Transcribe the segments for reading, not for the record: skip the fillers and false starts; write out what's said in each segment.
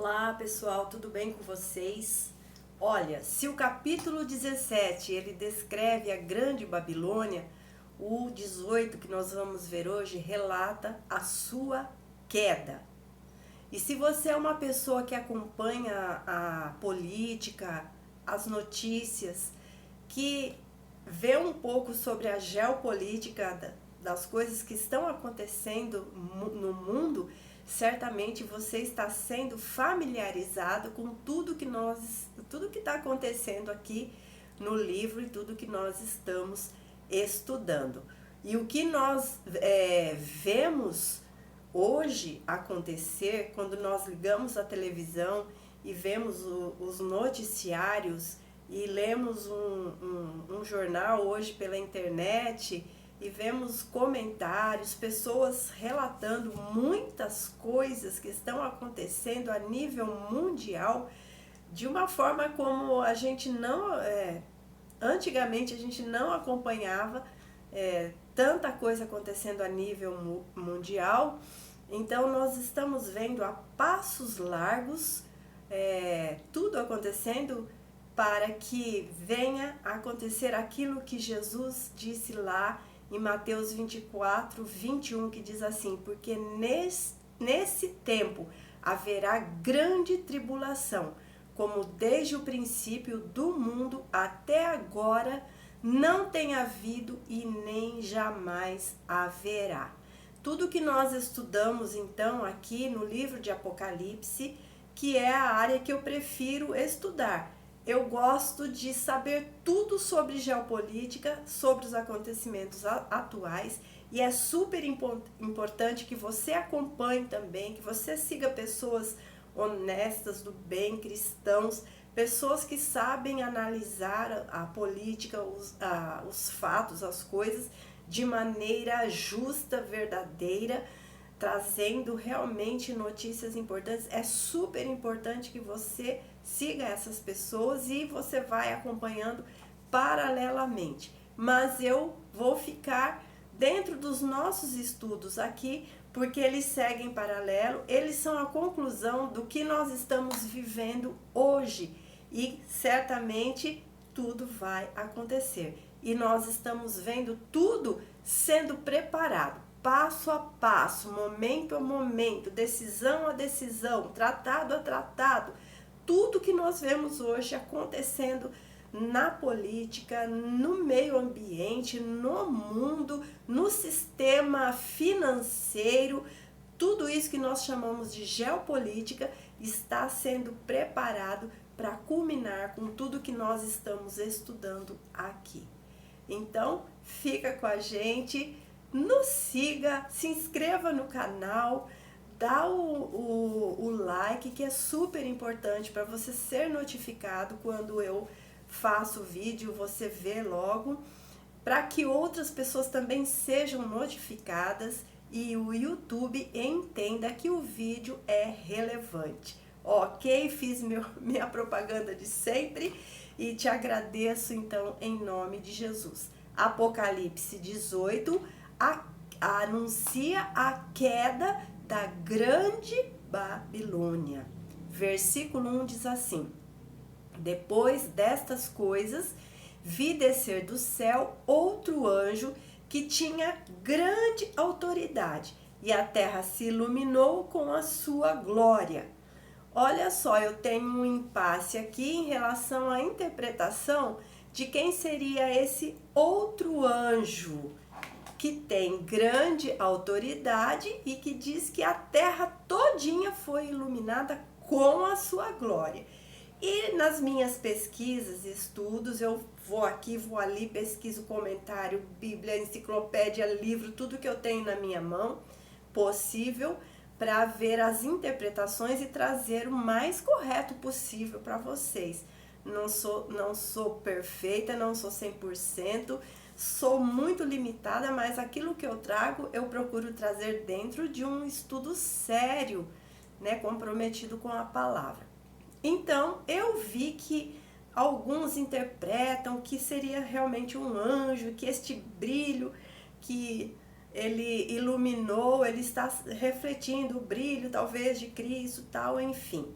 Olá pessoal, tudo bem com vocês? Olha, se o capítulo 17 ele descreve a Grande Babilônia, o 18 que nós vamos ver hoje relata a sua queda. E se você é uma pessoa que acompanha a política, as notícias, que vê um pouco sobre a geopolítica das coisas que estão acontecendo no mundo, certamente você está sendo familiarizado com tudo que está acontecendo aqui no livro e tudo que nós estamos estudando. E o que nós vemos hoje acontecer quando nós ligamos a televisão e vemos os noticiários e lemos um jornal hoje pela internet e vemos comentários, pessoas relatando muitas coisas que estão acontecendo a nível mundial de uma forma como a gente não, antigamente a gente não acompanhava tanta coisa acontecendo a nível mundial. Então nós estamos vendo a passos largos tudo acontecendo para que venha a acontecer aquilo que Jesus disse lá em Mateus 24, 21, que diz assim: porque nesse tempo haverá grande tribulação, como desde o princípio do mundo até agora não tem havido e nem jamais haverá. Tudo que nós estudamos então aqui no livro de Apocalipse, que é a área que eu prefiro estudar. Eu gosto de saber tudo sobre geopolítica, sobre os acontecimentos atuais, e é super importante que você acompanhe também, que você siga pessoas honestas, do bem, cristãos, pessoas que sabem analisar a política, os fatos, as coisas de maneira justa, verdadeira, trazendo realmente notícias importantes. É super importante que você siga essas pessoas e você vai acompanhando paralelamente. Mas eu vou ficar dentro dos nossos estudos aqui, porque eles seguem paralelo, eles são a conclusão do que nós estamos vivendo hoje e certamente tudo vai acontecer. E nós estamos vendo tudo sendo preparado, passo a passo, momento a momento, decisão a decisão, tratado a tratado. Tudo que nós vemos hoje acontecendo na política, no meio ambiente, no mundo, no sistema financeiro, tudo isso que nós chamamos de geopolítica está sendo preparado para culminar com tudo que nós estamos estudando aqui. Então, fica com a gente, nos siga, se inscreva no canal, dá o like, que é super importante para você ser notificado quando eu faço o vídeo, você vê logo, para que outras pessoas também sejam notificadas e o YouTube entenda que o vídeo é relevante. Ok, fiz minha propaganda de sempre e te agradeço então em nome de Jesus. Apocalipse 18 anuncia a queda da Grande Babilônia. Versículo 1 diz assim: depois destas coisas, vi descer do céu outro anjo que tinha grande autoridade, e a terra se iluminou com a sua glória. Olha só, eu tenho um impasse aqui em relação à interpretação de quem seria esse outro anjo que tem grande autoridade e que diz que a terra todinha foi iluminada com a sua glória. E nas minhas pesquisas e estudos, eu vou aqui, vou ali, pesquiso comentário, Bíblia, enciclopédia, livro, tudo que eu tenho na minha mão possível para ver as interpretações e trazer o mais correto possível para vocês. Não sou perfeita, não sou 100%, sou muito limitada, mas aquilo que eu trago, eu procuro trazer dentro de um estudo sério, né, comprometido com a palavra. Então, eu vi que alguns interpretam que seria realmente um anjo, que este brilho que ele iluminou, ele está refletindo o brilho talvez de Cristo, tal, enfim.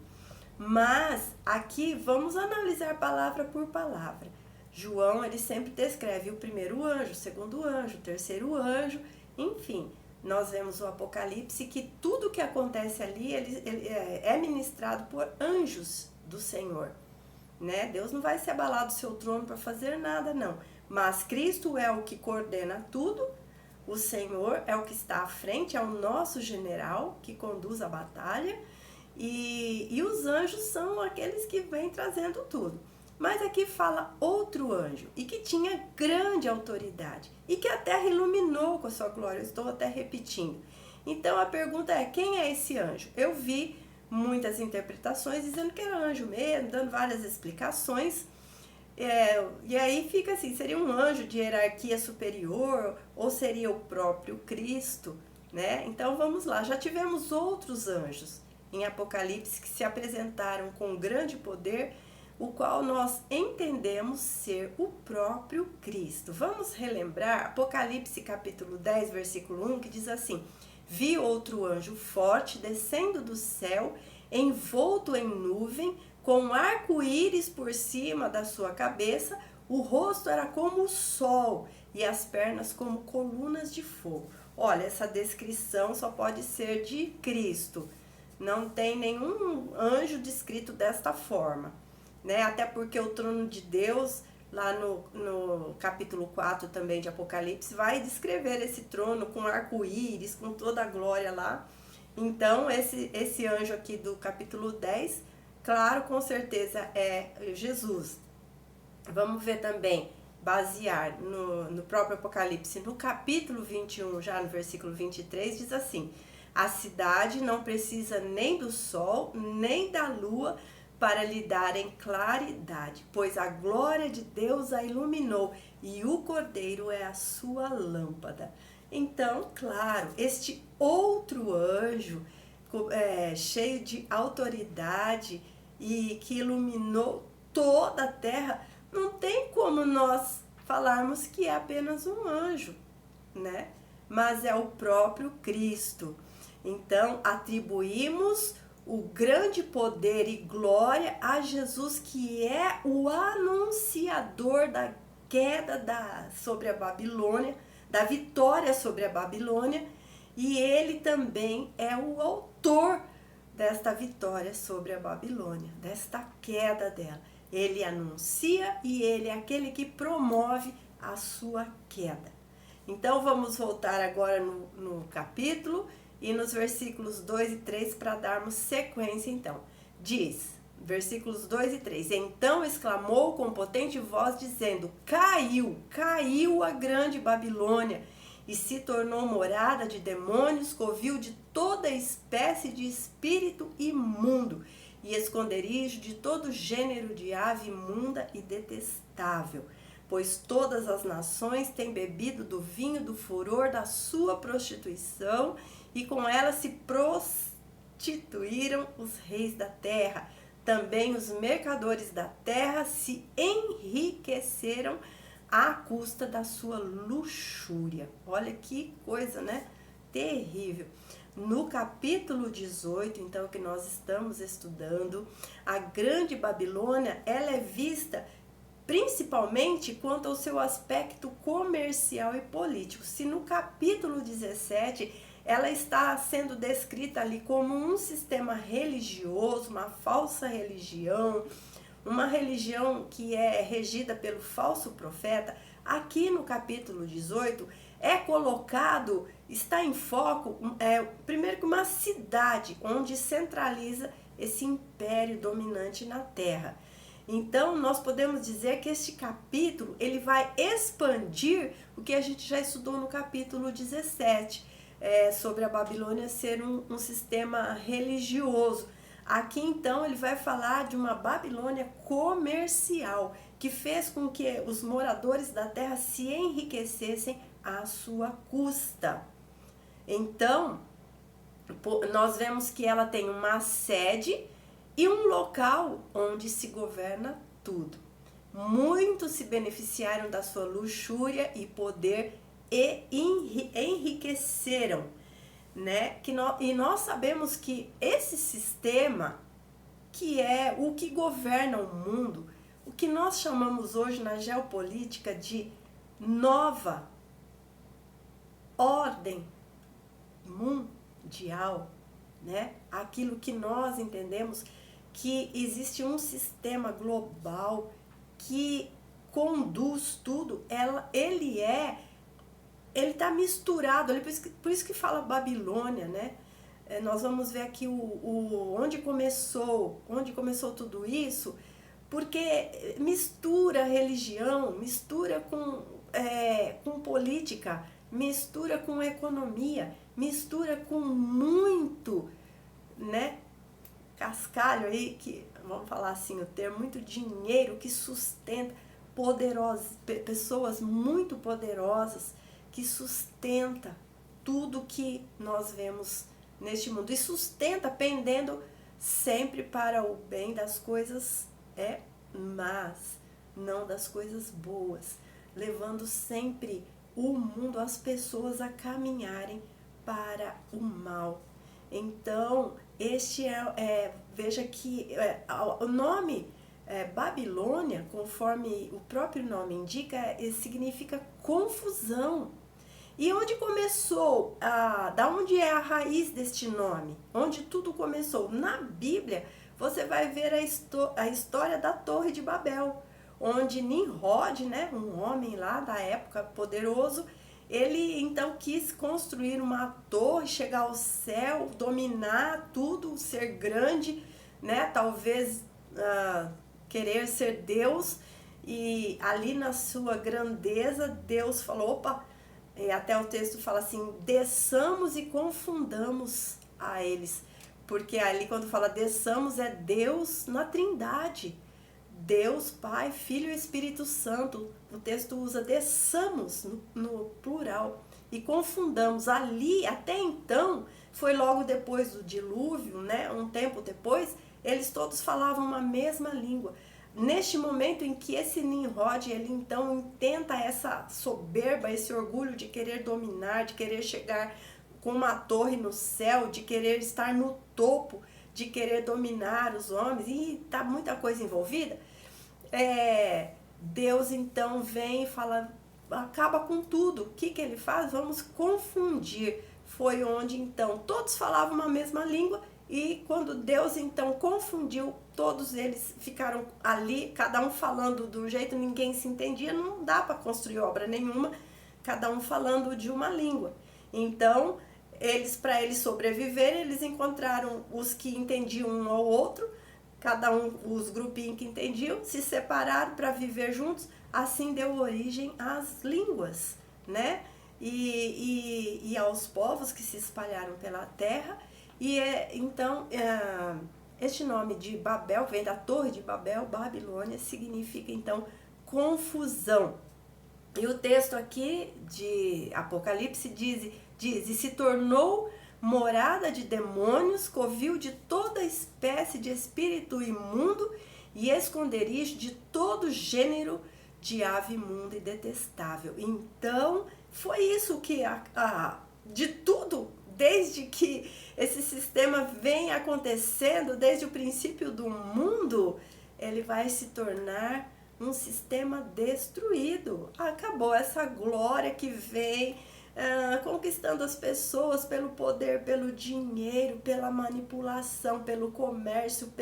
Mas aqui vamos analisar palavra por palavra. João, ele sempre descreve o primeiro anjo, o segundo anjo, o terceiro anjo, enfim. Nós vemos o Apocalipse que tudo que acontece ali ele é ministrado por anjos do Senhor, né? Deus não vai se abalar do seu trono para fazer nada, não. Mas Cristo é o que coordena tudo, o Senhor é o que está à frente, é o nosso general que conduz a batalha, e os anjos são aqueles que vêm trazendo tudo. Mas aqui fala outro anjo, e que tinha grande autoridade, e que a terra iluminou com a sua glória. Eu estou até repetindo. Então a pergunta é, quem é esse anjo? Eu vi muitas interpretações dizendo que era anjo mesmo, dando várias explicações. E aí fica assim, seria um anjo de hierarquia superior, ou seria o próprio Cristo, né? Então vamos lá, já tivemos outros anjos em Apocalipse que se apresentaram com grande poder, o qual nós entendemos ser o próprio Cristo. Vamos relembrar Apocalipse capítulo 10, versículo 1, que diz assim: vi outro anjo forte descendo do céu, envolto em nuvem, com um arco-íris por cima da sua cabeça, o rosto era como o sol e as pernas como colunas de fogo. Olha, essa descrição só pode ser de Cristo. Não tem nenhum anjo descrito desta forma, né? Até porque o trono de Deus, lá no capítulo 4 também de Apocalipse, vai descrever esse trono com arco-íris, com toda a glória lá. Então, esse anjo aqui do capítulo 10, claro, com certeza é Jesus. Vamos ver também, basear no próprio Apocalipse, no capítulo 21, já no versículo 23, diz assim: a cidade não precisa nem do sol, nem da lua, para lhe darem claridade, pois a glória de Deus a iluminou, e o Cordeiro é a sua lâmpada. Então, claro, este outro anjo, cheio de autoridade e que iluminou toda a terra, não tem como nós falarmos que é apenas um anjo, né? Mas é o próprio Cristo. Então, atribuímos o grande poder e glória a Jesus, que é o anunciador da queda sobre a Babilônia, da vitória sobre a Babilônia, e ele também é o autor desta vitória sobre a Babilônia, desta queda dela. Ele anuncia e ele é aquele que promove a sua queda. Então vamos voltar agora no capítulo e nos versículos 2 e 3 para darmos sequência então. Diz, versículos 2 e 3, então exclamou com potente voz dizendo, caiu a grande Babilônia, e se tornou morada de demônios, covil de toda espécie de espírito imundo, e esconderijo de todo gênero de ave imunda e detestável. Pois todas as nações têm bebido do vinho do furor da sua prostituição, e com ela se prostituíram os reis da terra. Também os mercadores da terra se enriqueceram à custa da sua luxúria. Olha que coisa, né? Terrível. No capítulo 18, então, que nós estamos estudando, a grande Babilônia, ela é vista principalmente quanto ao seu aspecto comercial e político. Se no capítulo 17 ela está sendo descrita ali como um sistema religioso, uma falsa religião, uma religião que é regida pelo falso profeta, aqui no capítulo 18 é colocado, está em foco, primeiro que uma cidade onde centraliza esse império dominante na terra. Então, nós podemos dizer que este capítulo, ele vai expandir o que a gente já estudou no capítulo 17, sobre a Babilônia ser um sistema religioso. Aqui, então, ele vai falar de uma Babilônia comercial, que fez com que os moradores da terra se enriquecessem à sua custa. Então, nós vemos que ela tem uma sede e um local onde se governa tudo. Muitos se beneficiaram da sua luxúria e poder e enriqueceram, né? E nós sabemos que esse sistema que é, o que governa o mundo, o que nós chamamos hoje na geopolítica de nova ordem mundial, né? Aquilo que nós entendemos que existe um sistema global que conduz tudo, ele está misturado, por isso que fala Babilônia, né? Nós vamos ver aqui onde começou tudo isso, porque mistura religião, mistura com política, mistura com economia, mistura com muito, né, cascalho aí, que vamos falar assim o termo, muito dinheiro que sustenta pessoas muito poderosas que sustenta tudo que nós vemos neste mundo, e sustenta pendendo sempre para o bem das coisas más, não das coisas boas, levando sempre o mundo, as pessoas a caminharem para o mal. Então, veja que o nome Babilônia, conforme o próprio nome indica, significa confusão. E onde começou, da onde é a raiz deste nome? Onde tudo começou? Na Bíblia, você vai ver a história da Torre de Babel, onde Nimrod, né, um homem lá da época poderoso, ele então quis construir uma torre, chegar ao céu, dominar tudo, ser grande, né, talvez querer ser Deus, e ali na sua grandeza, Deus falou, opa, e até o texto fala assim, desçamos e confundamos a eles, porque ali quando fala desçamos é Deus na Trindade, Deus, Pai, Filho e Espírito Santo. O texto usa desçamos no plural e confundamos. Ali, até então, foi logo depois do dilúvio, né? Um tempo depois, eles todos falavam uma mesma língua. Neste momento em que esse Nimrod, ele então intenta essa soberba, esse orgulho de querer dominar, de querer chegar com uma torre no céu, de querer estar no topo, de querer dominar os homens, e tá muita coisa envolvida, Deus então vem e fala, acaba com tudo. O que ele faz? Vamos confundir. Foi onde então todos falavam uma mesma língua, e quando Deus então confundiu, todos eles ficaram ali, cada um falando de um jeito, ninguém se entendia, não dá para construir obra nenhuma, cada um falando de uma língua. Então, para eles sobreviverem, eles encontraram os que entendiam um ao outro, cada um, os grupinhos que entendiam, se separaram para viver juntos, assim deu origem às línguas, né? E aos povos que se espalharam pela terra. E então, este nome de Babel vem da Torre de Babel, Babilônia, significa então confusão. E o texto aqui de Apocalipse diz e se tornou morada de demônios, covil de toda espécie de espírito imundo e esconderijo de todo gênero de ave imunda e detestável. Então, foi isso que de tudo, desde que esse sistema vem acontecendo, desde o princípio do mundo, ele vai se tornar um sistema destruído. Acabou essa glória que vem conquistando as pessoas pelo poder, pelo dinheiro, pela manipulação, pelo comércio,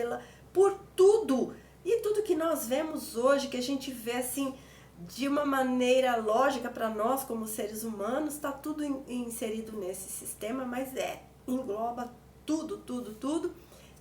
por tudo. E tudo que nós vemos hoje, que a gente vê assim de uma maneira lógica para nós como seres humanos, está tudo inserido nesse sistema, mas engloba tudo.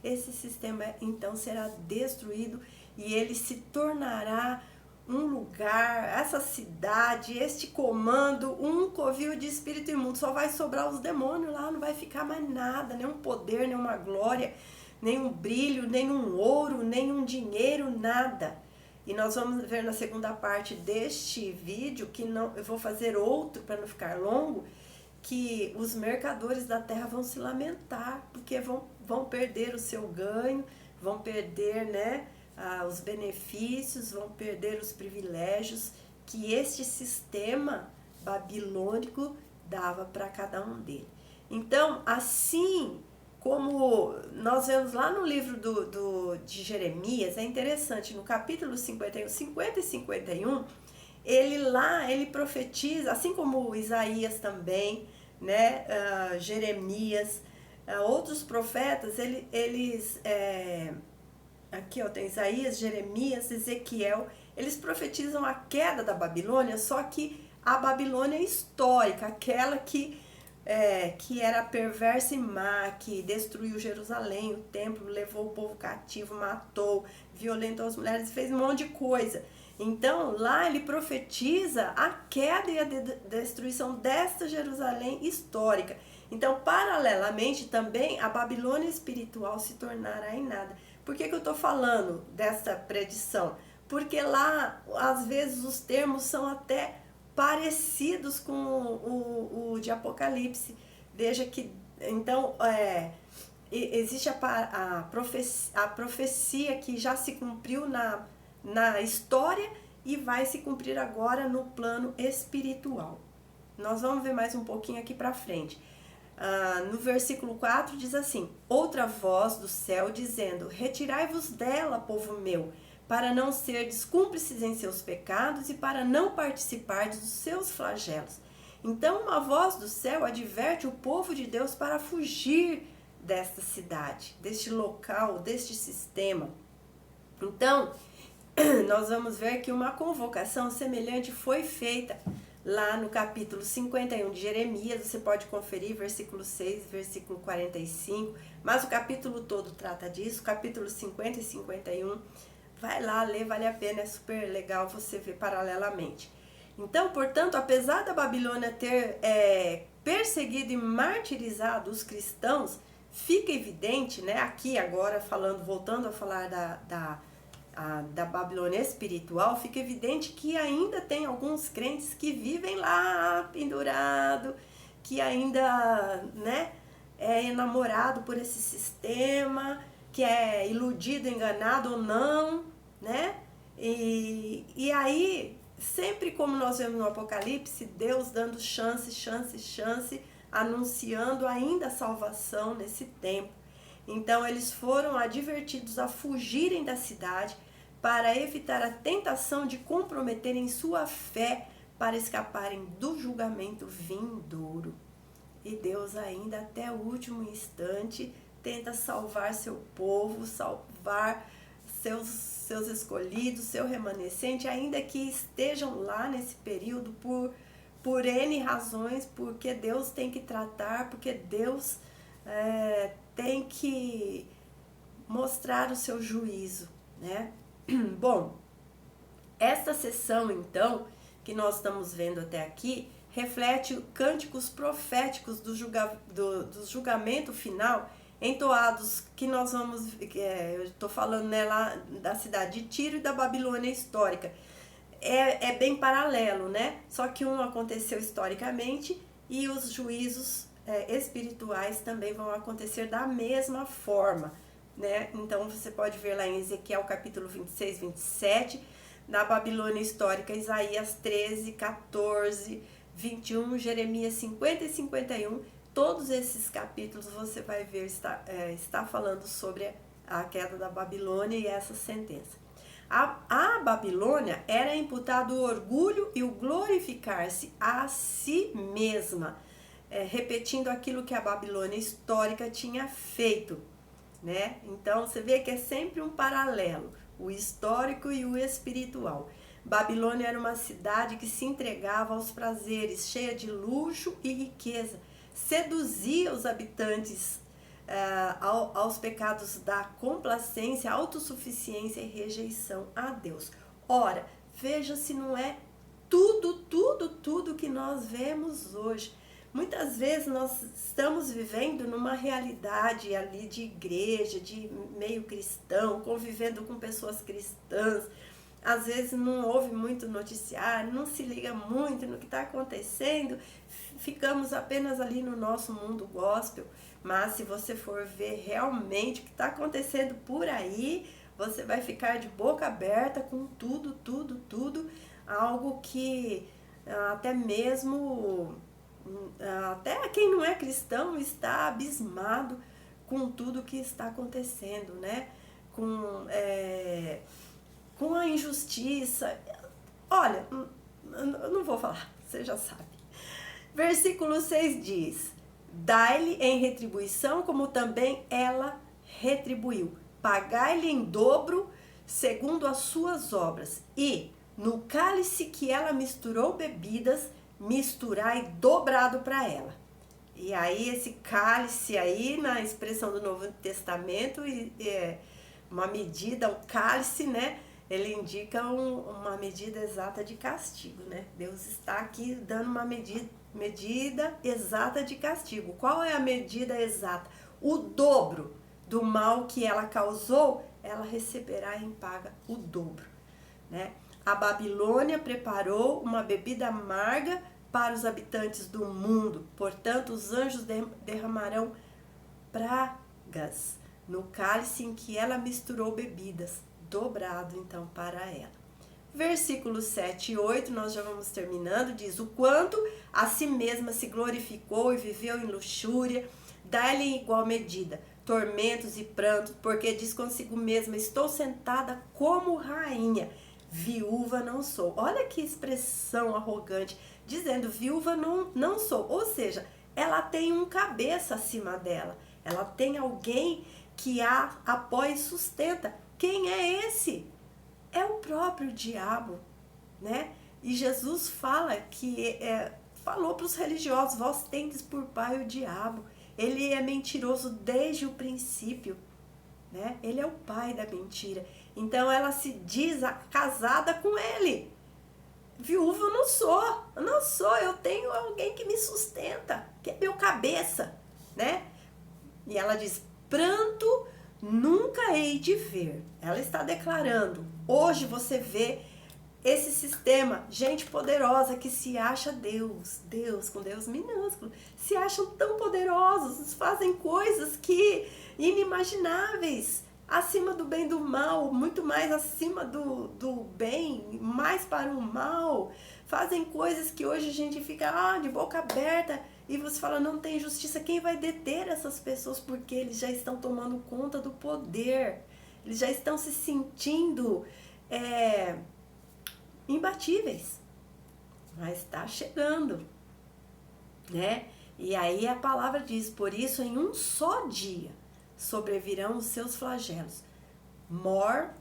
Esse sistema então será destruído e ele se tornará um lugar, essa cidade, este comando, um covil de espírito imundo. Só vai sobrar os demônios lá, não vai ficar mais nada, nenhum poder, nenhuma glória, nenhum brilho, nenhum ouro, nenhum dinheiro, nada. E nós vamos ver na segunda parte deste vídeo, que não, eu vou fazer outro para não ficar longo, que os mercadores da terra vão se lamentar, porque vão perder o seu ganho, vão perder, né, os benefícios, vão perder os privilégios que este sistema babilônico dava para cada um deles. Então, assim como nós vemos lá no livro de Jeremias, é interessante, no capítulo 51, 50 e 51, ele profetiza, assim como Isaías também, né, Jeremias, outros profetas, aqui ó, tem Isaías, Jeremias, Ezequiel, eles profetizam a queda da Babilônia, só que a Babilônia histórica, aquela que era perversa e má, que destruiu Jerusalém, o templo, levou o povo cativo, matou, violentou as mulheres, fez um monte de coisa. Então, lá ele profetiza a queda e a destruição desta Jerusalém histórica. Então, paralelamente, também a Babilônia espiritual se tornará em nada. Por que eu estou falando dessa predição? Porque lá, às vezes, os termos são até parecidos com o de Apocalipse. Veja que, então, existe a profecia que já se cumpriu na história e vai se cumprir agora no plano espiritual. Nós vamos ver mais um pouquinho aqui para frente. No versículo 4 diz assim: outra voz do céu dizendo: retirai-vos dela, povo meu, para não serdes cúmplices em seus pecados e para não participardes dos seus flagelos. Então uma voz do céu adverte o povo de Deus para fugir desta cidade, deste local, deste sistema. Então, nós vamos ver que uma convocação semelhante foi feita lá no capítulo 51 de Jeremias. Você pode conferir versículo 6, versículo 45, mas o capítulo todo trata disso, capítulo 50 e 51. Vai lá ler, vale a pena, é super legal você ver paralelamente. Então, portanto, apesar da Babilônia ter perseguido e martirizado os cristãos, fica evidente, né, aqui agora voltando a falar da Babilônia espiritual, fica evidente que ainda tem alguns crentes que vivem lá pendurado, que ainda, né, é enamorado por esse sistema, que é iludido, enganado ou não, né? E aí, sempre como nós vemos no Apocalipse, Deus dando chance, anunciando ainda a salvação nesse tempo. Então, eles foram advertidos a fugirem da cidade para evitar a tentação de comprometerem sua fé para escaparem do julgamento vindouro. E Deus ainda até o último instante tenta salvar seu povo, salvar seus escolhidos, seu remanescente, ainda que estejam lá nesse período por N razões, porque Deus tem que tratar, porque Deus tem que mostrar o seu juízo, né? Bom, esta sessão, então, que nós estamos vendo até aqui, reflete cânticos proféticos do julgamento final, entoados que nós vamos, eu estou falando, né, lá da cidade de Tiro e da Babilônia histórica. É bem paralelo, né? Só que um aconteceu historicamente e os juízos espirituais também vão acontecer da mesma forma, né? Então você pode ver lá em Ezequiel capítulo 26, 27, na Babilônia histórica, Isaías 13, 14, 21, Jeremias 50 e 51, todos esses capítulos você vai ver, está falando sobre a queda da Babilônia e essa sentença. A Babilônia era imputado o orgulho e o glorificar-se a si mesma, repetindo aquilo que a Babilônia histórica tinha feito, né? Então você vê que é sempre um paralelo, o histórico e o espiritual. Babilônia era uma cidade que se entregava aos prazeres, cheia de luxo e riqueza, seduzia os habitantes aos pecados da complacência, autossuficiência e rejeição a Deus. Ora, veja se não é tudo que nós vemos hoje. Muitas vezes nós estamos vivendo numa realidade ali de igreja, de meio cristão, convivendo com pessoas cristãs. Às vezes não ouve muito noticiário, não se liga muito no que está acontecendo, ficamos apenas ali no nosso mundo gospel. Mas se você for ver realmente o que está acontecendo por aí, você vai ficar de boca aberta com tudo, algo que até mesmo, até quem não é cristão está abismado com tudo que está acontecendo, né? Com a injustiça. Olha, eu não vou falar, você já sabe. Versículo 6 diz: dai-lhe em retribuição, como também ela retribuiu. Pagai-lhe em dobro, segundo as suas obras. E no cálice que ela misturou bebidas, misturai dobrado para ela. E aí esse cálice aí, na expressão do Novo Testamento, é uma medida, um cálice, né? Ele indica uma medida exata de castigo, né? Deus está aqui dando uma medida exata de castigo. Qual é a medida exata? O dobro do mal que ela causou, ela receberá em paga o dobro, né? A Babilônia preparou uma bebida amarga para os habitantes do mundo, portanto os anjos derramarão pragas no cálice em que ela misturou bebidas, dobrado então para ela. Versículos 7 e 8, nós já vamos terminando, diz: o quanto a si mesma se glorificou e viveu em luxúria, dá-lhe em igual medida tormentos e prantos, porque diz consigo mesma: estou sentada como rainha, viúva não sou. Olha que expressão arrogante, dizendo viúva não sou, ou seja, ela tem um cabeça acima dela, ela tem alguém que a apoia e sustenta. Quem é esse? É o próprio diabo, né? E Jesus fala que falou para os religiosos: vós tendes por pai o diabo. Ele é mentiroso desde o princípio, né? Ele é o pai da mentira. Então ela se diz casada com ele. Viúva eu não sou, eu tenho alguém que me sustenta, que é meu cabeça, né? E ela diz: pranto nunca hei de ver. Ela está declarando: hoje você vê esse sistema, gente poderosa que se acha Deus com Deus minúsculo, se acham tão poderosos, fazem coisas que inimagináveis, acima do bem e do mal, muito mais acima do bem, mais para o mal, fazem coisas que hoje a gente fica de boca aberta e você fala: não tem justiça. Quem vai deter essas pessoas? Porque eles já estão tomando conta do poder, eles já estão se sentindo imbatíveis, mas está chegando, né? E aí a palavra diz: por isso em um só dia sobrevirão os seus flagelos. Morte.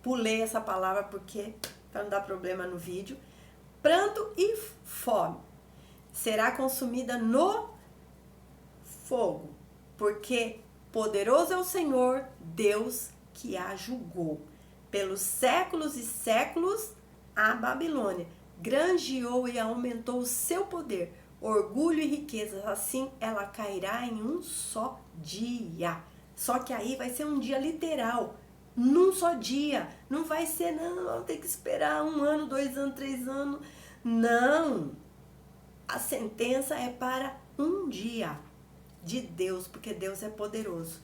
Pulei essa palavra porque para não dar problema no vídeo. Pranto e fome. Será consumida no fogo, porque poderoso é o Senhor, Deus que a julgou. Pelos séculos e séculos, a Babilônia granjeou e aumentou o seu poder, orgulho e riquezas. Assim, ela cairá em um só dia. Só que aí vai ser um dia literal, num só dia. Não vai ser, não, tem que esperar 1 ano, 2 anos, 3 anos. Não. A sentença é para um dia de Deus, porque Deus é poderoso.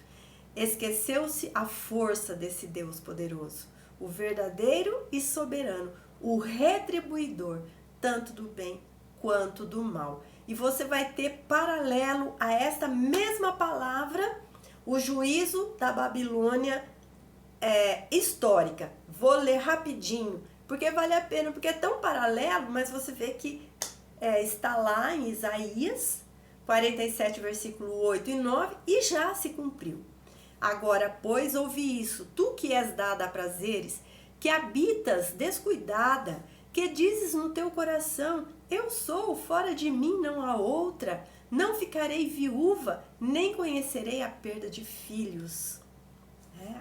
Esqueceu-se a força desse Deus poderoso, o verdadeiro e soberano, o retribuidor, tanto do bem quanto do mal. E você vai ter paralelo a esta mesma palavra, o juízo da Babilônia histórica. Vou ler rapidinho, porque vale a pena, porque é tão paralelo, mas você vê que está lá em Isaías 47, versículo 8 e 9, e já se cumpriu. Agora, pois, ouvi isso, tu que és dada a prazeres, que habitas descuidada, que dizes no teu coração: eu sou, fora de mim não há outra, não ficarei viúva, nem conhecerei a perda de filhos.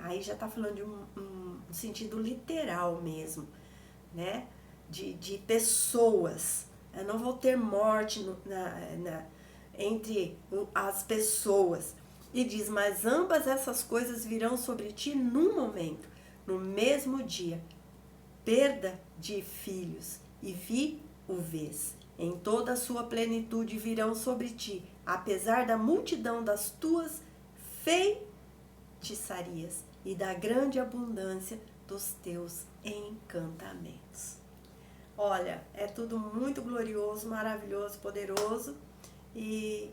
Aí já está falando de um sentido literal mesmo, né? De pessoas. Eu não vou ter morte entre as pessoas. E diz: mas ambas essas coisas virão sobre ti num momento, no mesmo dia, perda de filhos e viuvez. Em toda a sua plenitude virão sobre ti, apesar da multidão das tuas feitiçarias e da grande abundância dos teus encantamentos. Olha, é tudo muito glorioso, maravilhoso, poderoso, e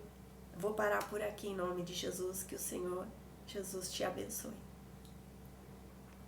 Vou parar por aqui em nome de Jesus, que o Senhor Jesus te abençoe.